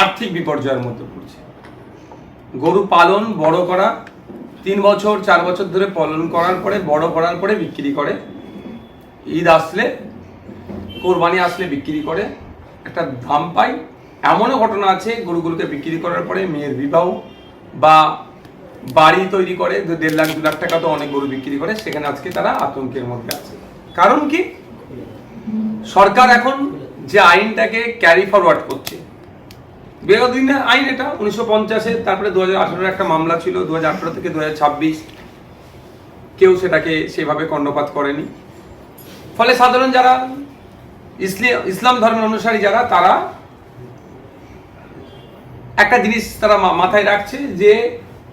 আর্থিক বিপর্যয়ের মধ্যে পড়ছে। গরু পালন বড় করা 3 বছর 4 বছর ধরে পালন করার পরে বড় করার পরে বিক্রি করে, ঈদ আসলে কোরবানি আসলে বিক্রি করে, একটা দাম পাই। এমনও ঘটনা আছে গরুগুলোকে বিক্রি করার পরে মেয়ের বিবাহ বা বাড়ি তৈরি করে 1.5 লাখ 2 লাখ টাকা তো অনেক গরু বিক্রি করে, সেখানে আজকে তারা আতঙ্কের মধ্যে আছে। কারণ কি, সরকার এখন যে আইনটাকে ক্যারি ফরওয়ার্ড করছে, বিগত দিনের আইন এটা 1950-এ, তারপরে 2018-এর একটা মামলা ছিল, 2018 থেকে 2026 কেউ সেটাকে সেভাবে কর্ণপাত করেনি। ফলে সাধারণ যারা ইসলাম ধর্মের অনুসারী যারা, তারা একটা জিনিস তারা মাথায় রাখছে যে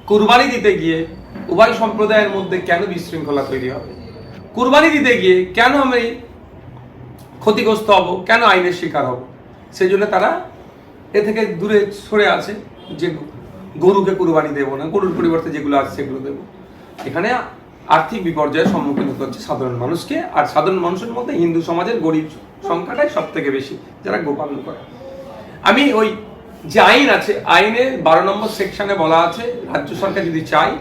কুরবানি দিতে গিয়ে উভয় সম্প্রদায়ের মধ্যে কেন বিশৃঙ্খলা তৈরি হবে, কুরবানি দিতে গিয়ে কেন আমি ক্ষতিগ্রস্ত হব, কেন আইনের শিকার হব। সেই জন্য তারা এ থেকে দূরে সরে আছে যে গরুকে কুরবানি দেবো না, গরুর পরিবর্তে যেগুলো আছে সেগুলো দেবো। এখানে আর্থিক বিপর্যয়ের সম্মুখীন হতে হচ্ছে সাধারণ মানুষকে, আর সাধারণ মানুষের মধ্যে হিন্দু সমাজের গরিব সংখ্যাটাই সব থেকে বেশি যারা গোপালন করে। আমি ওই যে আইন আছে, আইনের 12 নম্বর সেকশনে বলা আছে রাজ্য সরকার যদি চায়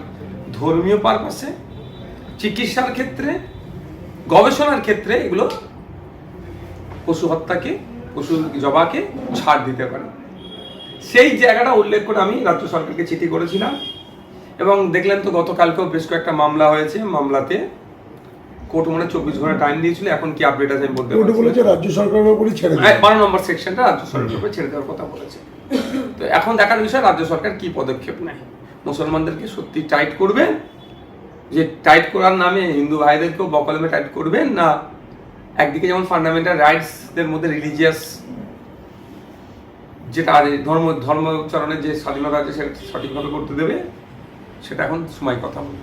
ধর্মীয় পারপাসে, চিকিৎসার ক্ষেত্রে, গবেষণার ক্ষেত্রে এগুলো পশু হত্যাকে, পশু জবাকে ছাড় দিতে পারে। সেই জায়গাটা উল্লেখ করে আমি রাজ্য সরকারকে চিঠি করেছিলাম, এবং দেখলেন তো গতকালকেও বেশ কয়েকটা মামলা হয়েছে। মামলাতে কোর্ট মনে 24 ঘন্টা টাইম দিয়েছিল, এখন কি আপডেট আছে আমি বলতে পারছি না। রাজ্য সরকারের উপরই ছেড়ে 12 নম্বর সেকশনটা রাজ্য সরকারের উপরে ছেড়ে দেওয়ার কথা বলেছে। তো এখন দেখার বিষয় রাজ্য সরকার কি পদক্ষেপ নেয়। মুসলমানদেরকে সত্যি টাইট করবেন, যে টাইট করার নামে হিন্দু ভাইদেরকেও বকলমে টাইট করবেন, না একদিকে যেমন ফান্ডামেন্টাল রাইটসদের মধ্যে রিলিজিয়াস যেটা ধর্মচরণের যে স্বাধীনতা আছে সেটা সঠিকভাবে করতে দেবে, সেটা এখন সময় কথা বলবে।